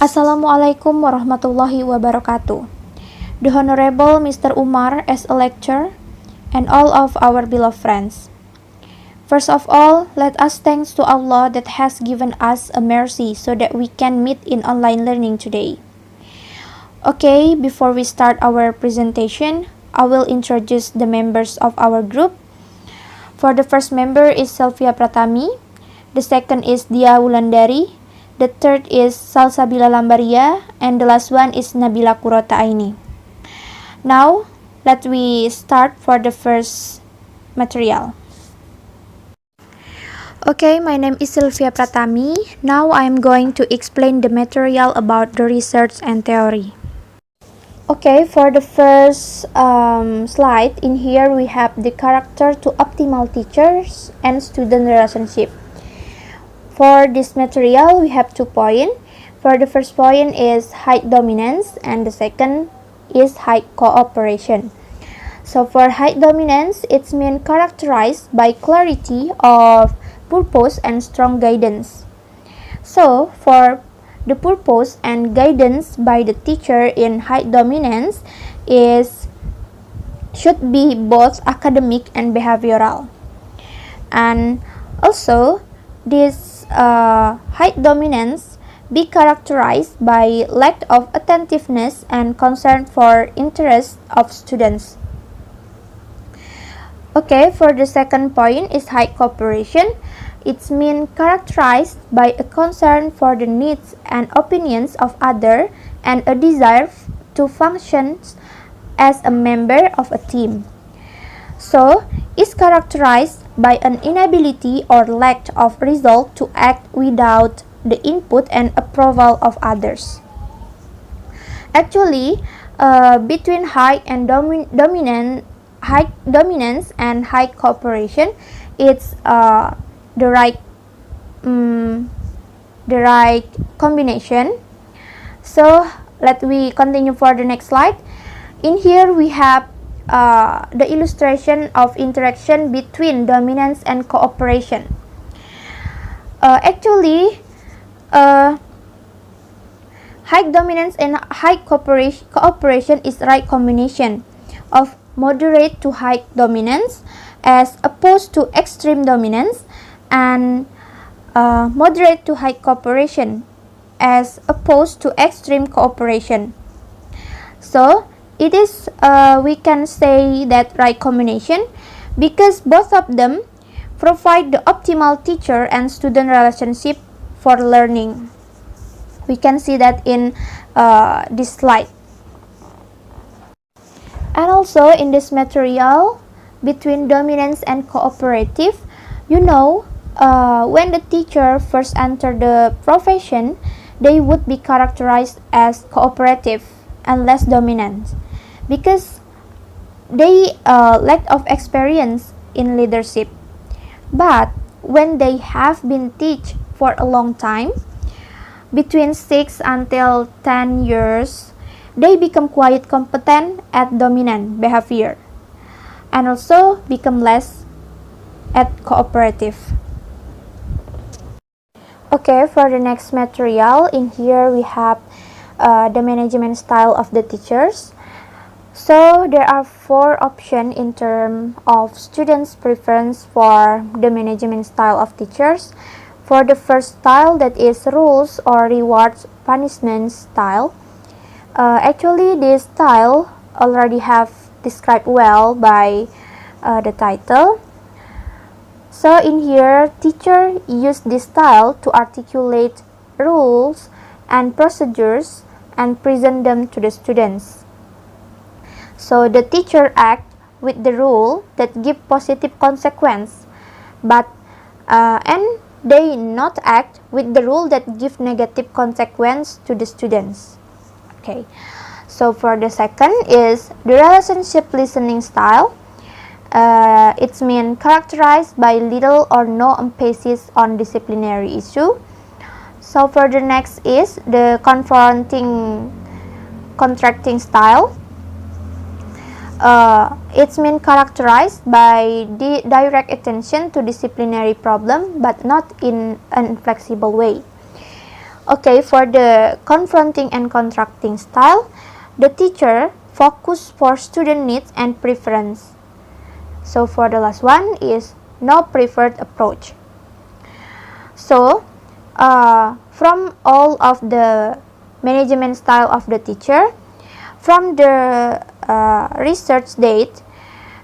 Assalamualaikum warahmatullahi wabarakatuh. The Honorable Mr. Umar as a lecturer and all of our beloved friends. First of all, let us thanks to Allah that has given us a mercy so that we can meet in online learning today. Okay, before we start our presentation, I will introduce the members of our group. For the first member is Sylvia Pratami, the second is Dia Wulandari, the third is Salsabila Lambaria, and the last one is Nabila Kurota Aini. Now, let we start for the first material. Okay, my name is Sylvia Pratami. Now I am going to explain the material about the research and theory. Okay, for the first slide, in here we have the character to optimal teachers and student relationship. For this material, we have 2 points. For the first point is high dominance and the second is high cooperation. So for high dominance, it's mean characterized by clarity of purpose and strong guidance. So for the purpose and guidance by the teacher in high dominance should be both academic and behavioral. And also this high dominance be characterized by lack of attentiveness and concern for interest of students. Okay, for the second point is high cooperation. It's mean characterized by a concern for the needs and opinions of others and a desire to function as a member of a team. So, is characterized by an inability or lack of result to act without the input and approval of others. Actually, between high dominance and high cooperation, it's the right combination. So let we continue for the next slide. In here we have the illustration of interaction between dominance and cooperation. Actually, high dominance and high cooperation is right combination of moderate to high dominance as opposed to extreme dominance, and moderate to high cooperation as opposed to extreme cooperation. So it is we can say that right combination because both of them provide the optimal teacher and student relationship for learning. We can see that in this slide. And also in this material between dominance and cooperative, when the teacher first enter the profession, they would be characterized as cooperative and less dominant because they lack of experience in leadership. But when they have been teach for a long time, between 6 until 10 years, they become quite competent at dominant behavior and also become less at cooperative. Okay, for the next material, in here we have the management style of the teachers. So there are 4 options in terms of students' preference for the management style of teachers. For the first style, that is rules or rewards punishment style. Actually, this style already have described well by the title. So in here, teacher use this style to articulate rules and procedures and present them to the students. So the teacher act with the rule that give positive consequence, but and they not act with the rule that give negative consequence to the students. Okay, so for the second is the relationship listening style. It's mean characterized by little or no emphasis on disciplinary issue. So for the next is the contracting style. It's mean characterized by the direct attention to disciplinary problem, but not in an inflexible way. Okay, for the confronting and contracting style, the teacher focus for student needs and preference. So for the last one is no preferred approach. So from all of the management style of the teacher, from the research date,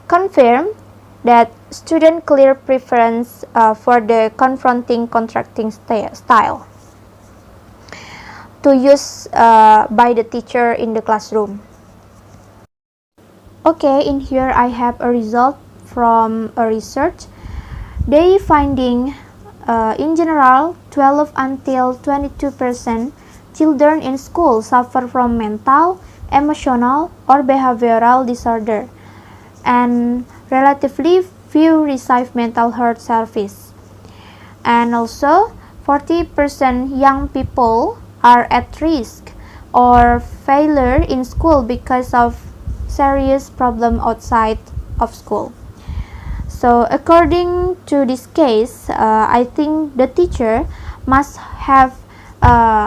confirm that student clear preference for the confronting contracting style to use by the teacher in the classroom. Okay, in here I have a result from a research. They finding in general 12 until 22% children in school suffer from mental, emotional, or behavioral disorder, and relatively few receive mental health service. And also 40% young people are at risk or failure in school because of serious problem outside of school. So according to this case, I think the teacher must have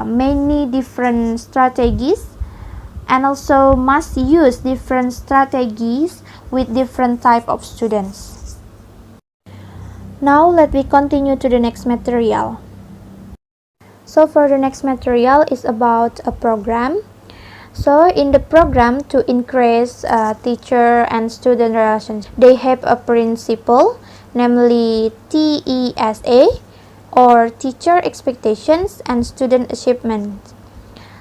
many different strategies and also must use different strategies with different type of students. Now let me continue to the next material. So for the next material is about a program. So in the program to increase teacher and student relations, they have a principle, namely TESA, or teacher expectations and student achievement.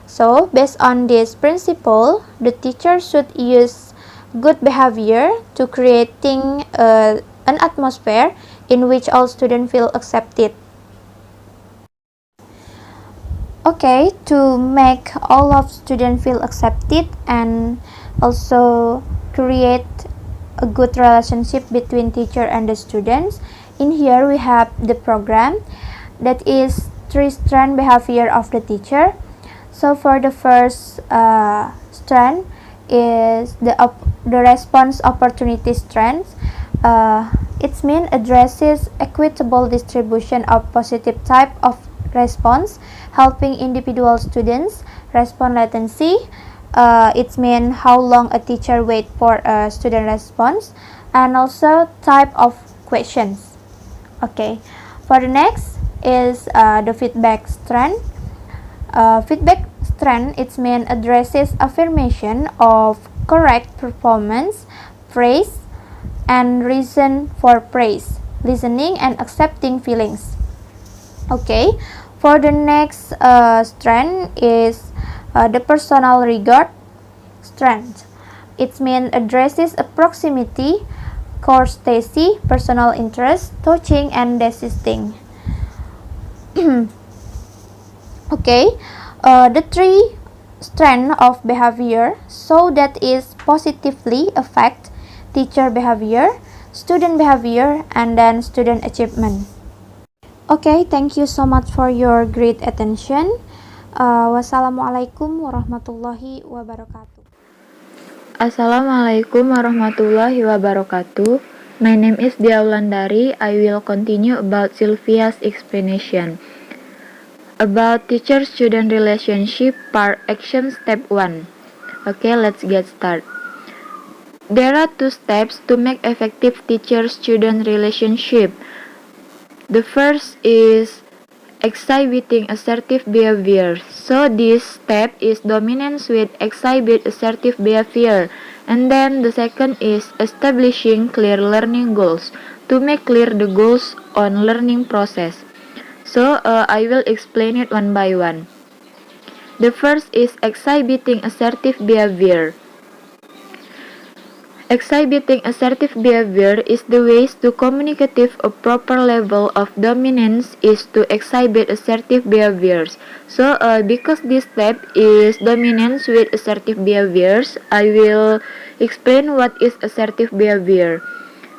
So based on this principle, the teacher should use good behavior to creating an atmosphere in which all students feel accepted. Okay, to make all of students feel accepted and also create a good relationship between teacher and the students, in here we have the program that is 3 strand behavior of the teacher. So for the first strand is the response opportunity strands. Its mean addresses equitable distribution of positive type of response, helping individual students respond latency. It means how long a teacher wait for a student response, and also type of questions. Okay, for the next is the feedback strand. Feedback strand, its main addresses affirmation of correct performance, praise, and reason for praise, listening and accepting feelings. Okay, for the next strand is the personal regard strand. Its main addresses a proximity, courtesy, personal interest, touching, and desisting. Okay, the 3 strand of behavior, so that is positively affect teacher behavior, student behavior, and then student achievement. Okay, thank you so much for your great attention. Wassalamualaikum warahmatullahi wabarakatuh. Assalamualaikum warahmatullahi wabarakatuh. My name is Dia Wulandari. I will continue about Sylvia's explanation. About teacher-student relationship part action step 1. Okay, let's get started. There are 2 steps to make effective teacher-student relationship. The first is exhibiting assertive behavior. So this step is dominance with exhibit assertive behavior. And then the second is establishing clear learning goals to make clear the goals on learning process. So I will explain it one by one. The first is exhibiting assertive behavior. Exhibiting assertive behavior is the ways to communicative a proper level of dominance is to exhibit assertive behaviors. So because this step is dominance with assertive behaviors, I will explain what is assertive behavior.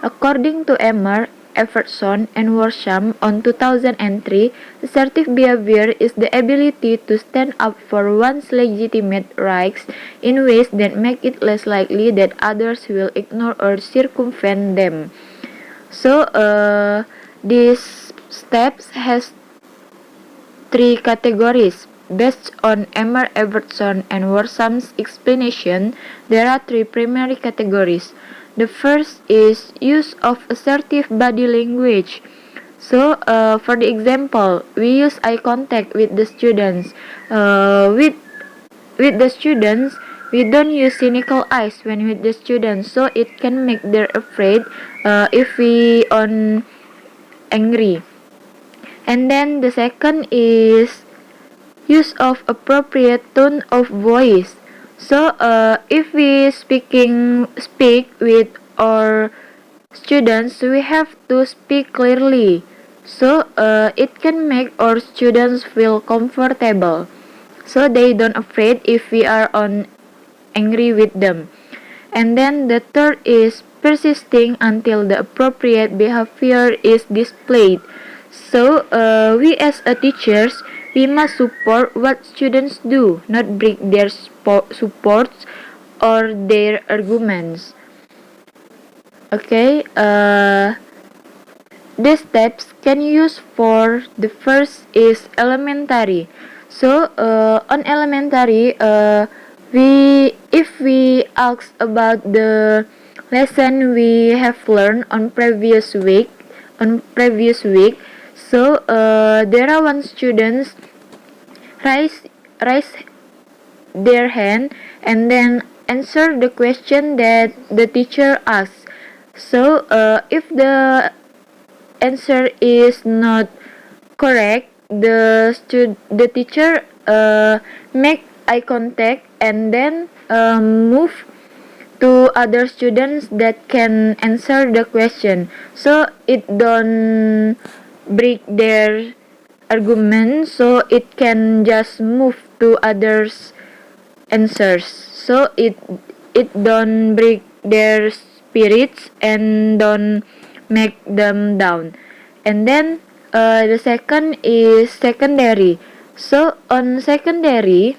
According to Emmer, Everson, and Worsham on 2003, assertive behavior is the ability to stand up for one's legitimate rights in ways that make it less likely that others will ignore or circumvent them. So, these steps has 3 categories. Based on Emmer Evertson and Warsham's explanation, there are three primary categories. The first is use of assertive body language. So, for the example, we use eye contact with the students. With the students, we don't use cynical eyes when with the students, so it can make them afraid if we on angry. And then the second is use of appropriate tone of voice. So if we speak with our students, we have to speak clearly. So it can make our students feel comfortable. So they don't afraid if we are on angry with them. And then the third is persisting until the appropriate behavior is displayed. So we as a teachers, we must support what students do, not break their supports or their arguments. Okay, the steps can use for the first is elementary. So on elementary, if we ask about the lesson we have learned on previous week, so there are one students raise their hand and then answer the question that the teacher asks. So if the answer is not correct, the teacher make eye contact and then move to other students that can answer the question, so it don't break their argument, so it can just move to others answers, so it don't break their spirits and don't make them down. And then the second is secondary. So on secondary,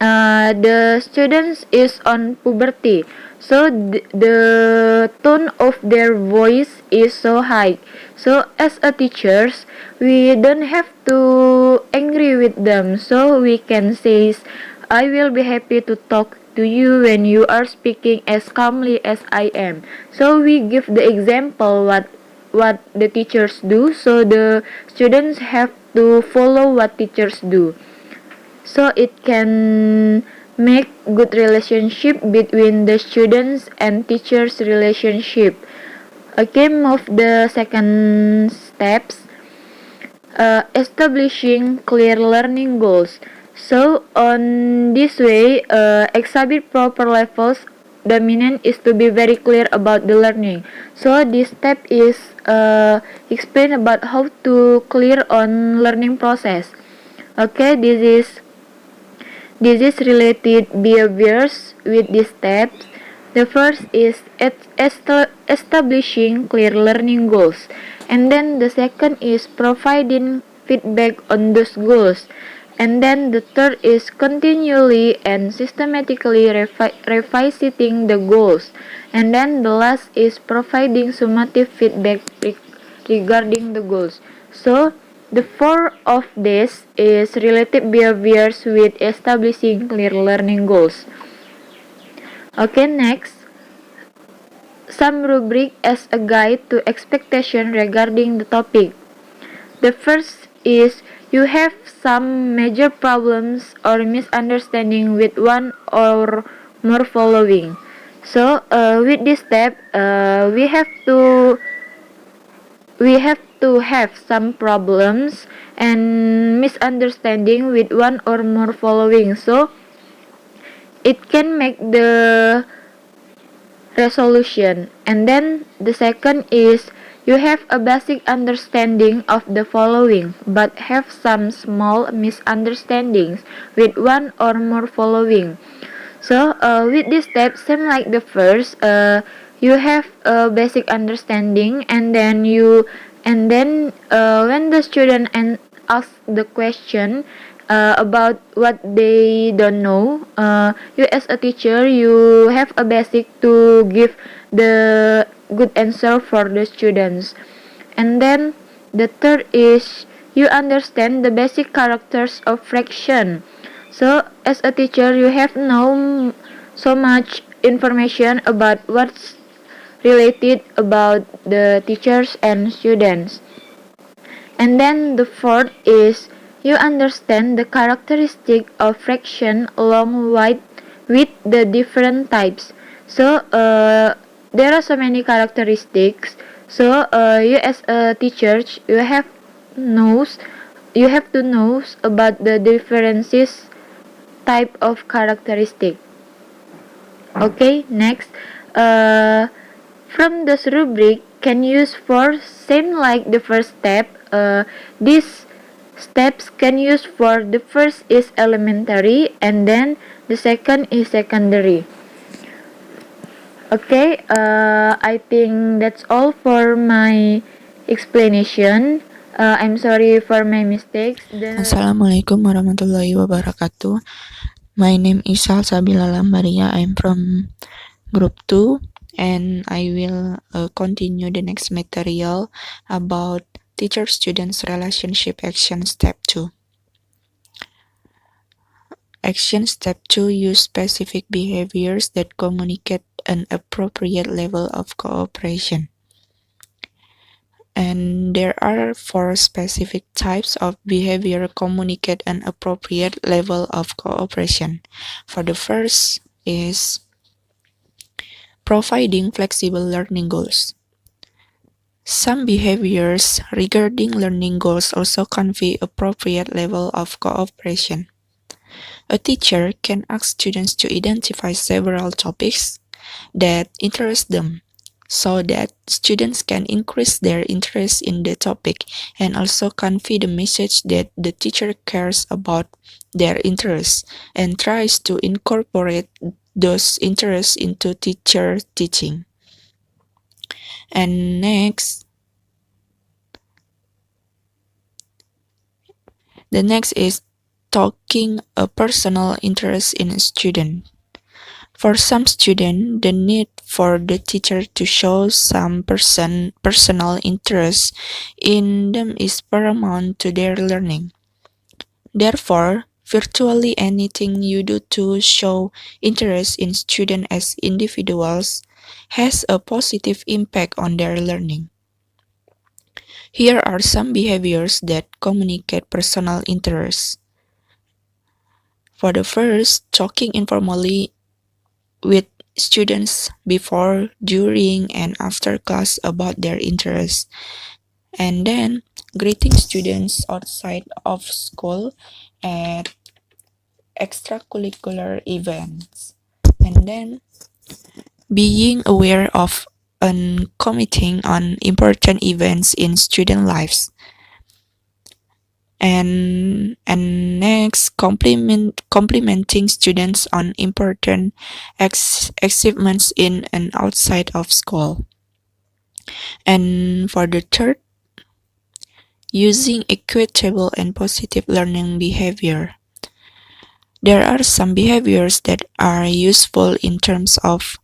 the students is on puberty, so the tone of their voice is so high. So as a teachers, we don't have to angry with them, so we can say, I will be happy to talk to you when you are speaking as calmly as I am. So we give the example what the teachers do, so the students have to follow what teachers do, so it can make good relationship between the students and teachers relationship. Okay, move the second steps, establishing clear learning goals. So on this way, exhibit proper levels. Dominant is to be very clear about the learning. So this step is explain about how to clear on learning process. Okay, this is related behaviors with these steps. The first is establishing clear learning goals, and then the second is providing feedback on those goals, and then the third is continually and systematically revisiting the goals, and then the last is providing summative feedback regarding the goals. So the four of this is related behaviors with establishing clear learning goals. Okay, next, some rubric as a guide to expectation regarding the topic. The first is you have some major problems or misunderstanding with one or more following. So with this step, we have to have some problems and misunderstanding with one or more following, so it can make the resolution. And then the second is you have a basic understanding of the following but have some small misunderstandings with one or more following. So with this step, same like the first, you have a basic understanding, and then when the student asks the question about what they don't know, you as a teacher, you have a basic to give the good answer for the students. And then the third is you understand the basic characters of fraction. So as a teacher, you have know so much information about what's related about the teachers and students. And then the fourth is you understand the characteristic of fraction along with the different types. So there are so many characteristics. So you as a teacher knows you have to know about the differences type of characteristic. Okay, next. From this rubric can use for same like the first step. These steps can use for the first is elementary and then the second is secondary. Okay, I think that's all for my explanation. I'm sorry for my mistakes. Assalamualaikum warahmatullahi wabarakatuh. My name is Salsabila Lambaria. I'm from Group 2 and I will continue the next material about teacher-students relationship action step 2. Action step 2 use specific behaviors that communicate an appropriate level of cooperation. And there are 4 specific types of behavior communicate an appropriate level of cooperation. For the first is providing flexible learning goals. Some behaviors regarding learning goals also convey appropriate level of cooperation. A teacher can ask students to identify several topics that interest them, so that students can increase their interest in the topic and also convey the message that the teacher cares about their interests and tries to incorporate those interests into teacher teaching. And next, the next is talking a personal interest in a student. For some students, the need for the teacher to show some personal interest in them is paramount to their learning. Therefore, virtually anything you do to show interest in students as individuals has a positive impact on their learning. Here are some behaviors that communicate personal interest. For the first, talking informally with students before, during, and after class about their interests. And then greeting students outside of school at extracurricular events. And then being aware of and commenting on important events in student lives. And next, complimenting students on important achievements in and outside of school. And for the third, using equitable and positive learning behavior. There are some behaviors that are useful in terms of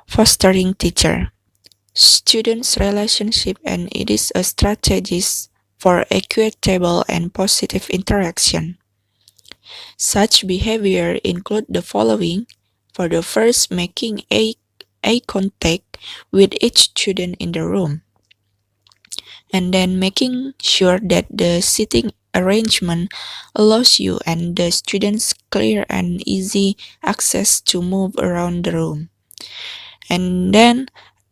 fostering teacher-students relationship, and it is a strategy for equitable and positive interaction. Such behavior include the following. For the first, making eye contact with each student in the room. And then making sure that the seating arrangement allows you and the students clear and easy access to move around the room. And then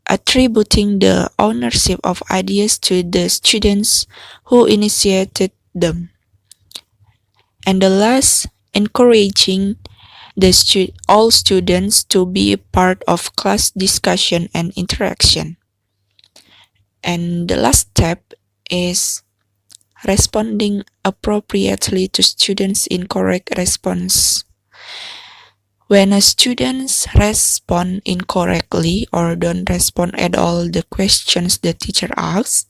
attributing the ownership of ideas to the students who initiated them. And the last, encouraging all students to be a part of class discussion and interaction. And the last step is responding appropriately to students' incorrect response. When a student respond incorrectly or don't respond at all the questions the teacher asks,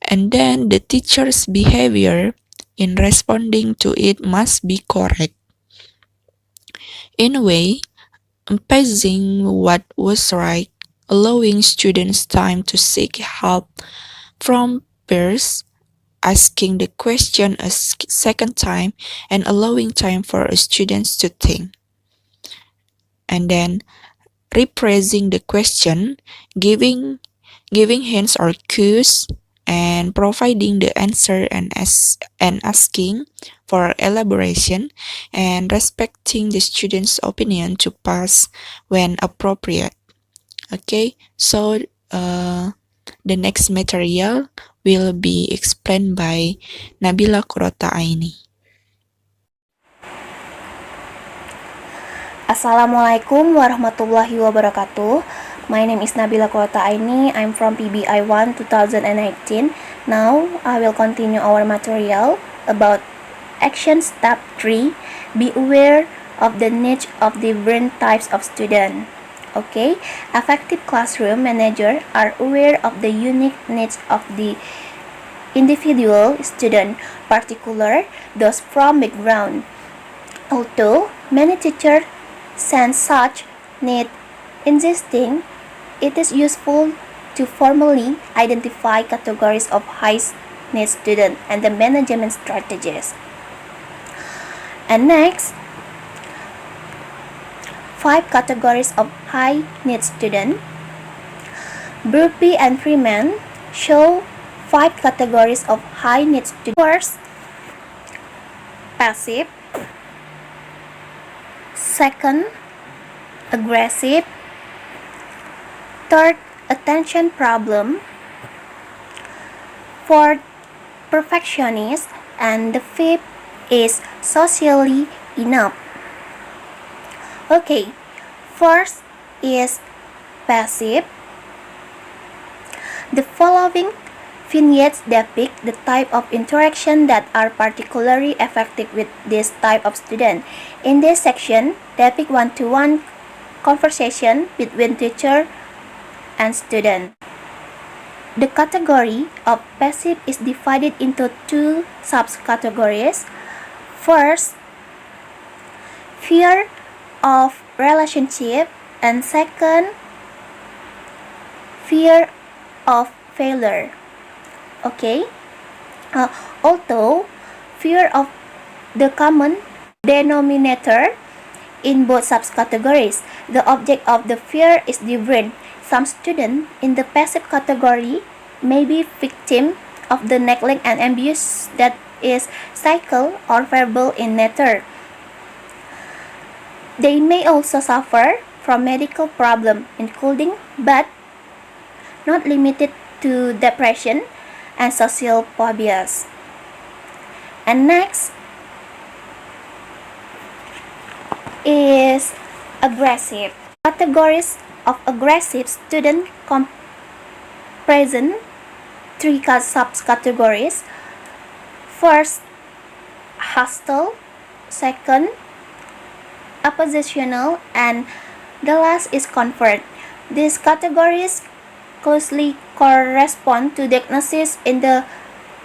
and then the teacher's behavior in responding to it must be correct. In a way, emphasizing what was right, allowing students time to seek help from peers, asking the question a second time and allowing time for students to think. And then rephrasing the question, giving hints or cues, and providing the answer and asking for elaboration, and respecting the student's opinion to pass when appropriate. Okay, so the next material will be explained by Nabila Kurota Aini. Assalamualaikum warahmatullahi wabarakatuh. My name is Nabila Kurota Aini. I'm from PBI 1 2019. Now I will continue our material about action step 3. Be aware of the needs of different types of student. Okay, effective classroom managers are aware of the unique needs of the individual student, particularly those from background. Although many teachers sense such need existing, it is useful to formally identify categories of high-need students and the management strategies. And next, 5 categories of high-need students. Burpee and Freeman show 5 categories of high-need students. First, passive. Second, aggressive. Third, attention problem. Fourth, perfectionist. And the fifth is socially enough. Okay, first is passive. The following vignettes depict the type of interaction that are particularly effective with this type of student. In this section, depict one-to-one conversation between teacher and student. The category of passive is divided into 2 subcategories. First, fear of relationship, and second, fear of failure. Okay, although fear of the common denominator in both subcategories, the object of the fear is different. Some students in the passive category may be victim of the neglect and abuse that is physical or verbal in nature. They may also suffer from medical problems, including but not limited to depression and social phobias. And next is aggressive. Categories of aggressive student present 3 subcategories. First, hostile. Second, oppositional, and the last is covert. These categories closely correspond to diagnosis in the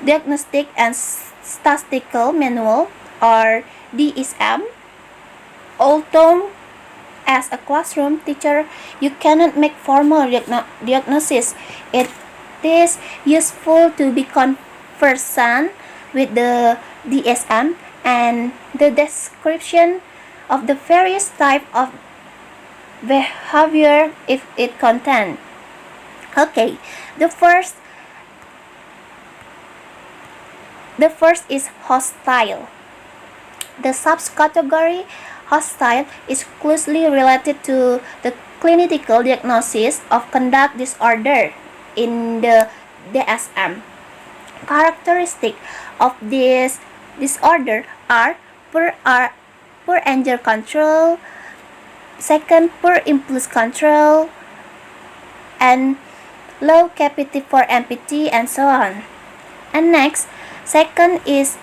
Diagnostic and Statistical Manual, or DSM. Although as a classroom teacher you cannot make formal diagnosis, it is useful to be conversant with the DSM and the description of the various type of behavior if it contains. Okay, the first is hostile. The subcategory hostile is closely related to the clinical diagnosis of conduct disorder in the DSM. Characteristics of this disorder are poor anger control, second, poor impulse control, and low capacity for empathy, and so on. And next, second is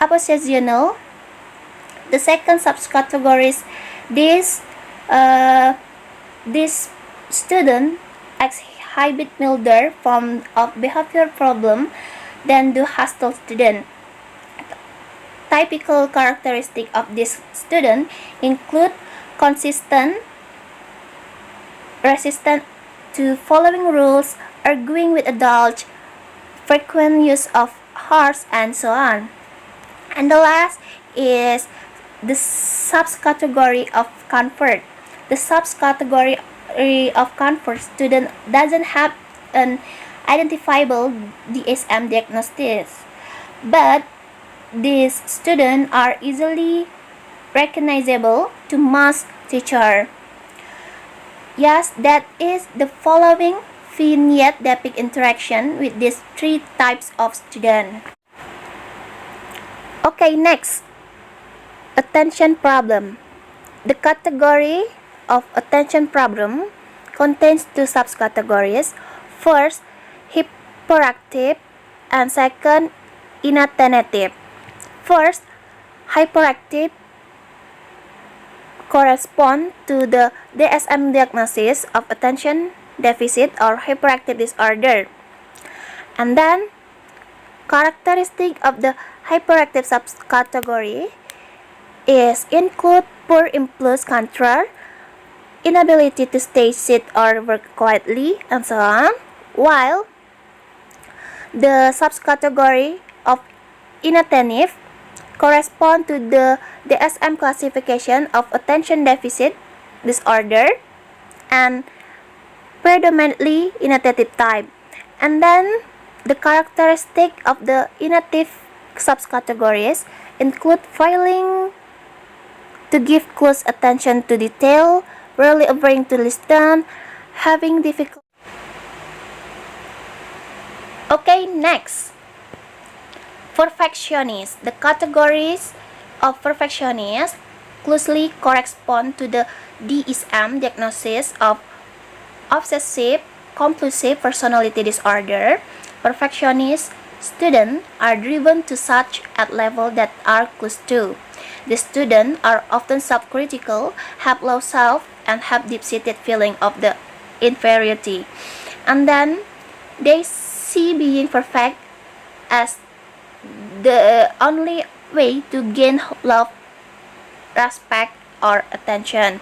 oppositional. The second subcategory is this student exhibit milder form of behavior problem than the hostile student. Typical characteristics of this student include consistent, resistant to following rules, arguing with adults, frequent use of harsh, and so on. And the last is the subcategory of comfort. The subcategory of comfort student doesn't have an identifiable DSM diagnosis, but these students are easily recognizable to most teacher. Yes, that is the following vignette depict interaction with these three types of student. Okay, next, attention problem. The category of attention problem contains two subcategories. First, hyperactive, and second, inattentive. First, hyperactive correspond to the DSM diagnosis of attention deficit or hyperactive disorder. And then, characteristic of the hyperactive subcategory is include poor impulse control, inability to stay, sit, or work quietly, and so on, while the subcategory of inattentive correspond to the DSM classification of attention deficit disorder and predominantly inattentive type. And then the characteristic of the inattentive subcategories include failing to give close attention to detail, rarely avoiding to listen, having difficulty. Okay, next. Perfectionist. The categories of perfectionist closely correspond to the DSM diagnosis of obsessive compulsive personality disorder. Perfectionist students are driven to such at level that are close to. The students are often self-critical, have low self, and have deep-seated feeling of the inferiority. And then they see being perfect as the only way to gain love, respect, or attention.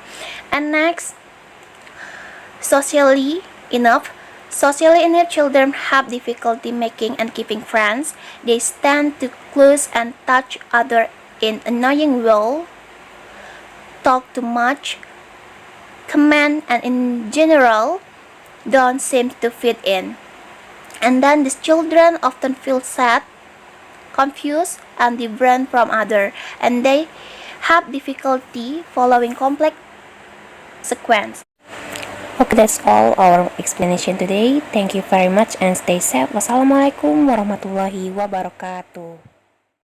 And next, socially enough children have difficulty making and keeping friends. They stand too close and touch others in annoying way, talk too much, command, and in general don't seem to fit in. And then these children often feel sad, confused, and different from others, and they have difficulty following complex sequence. Okay, that's all our explanation today. Thank you very much and stay safe. Wassalamualaikum warahmatullahi wabarakatuh.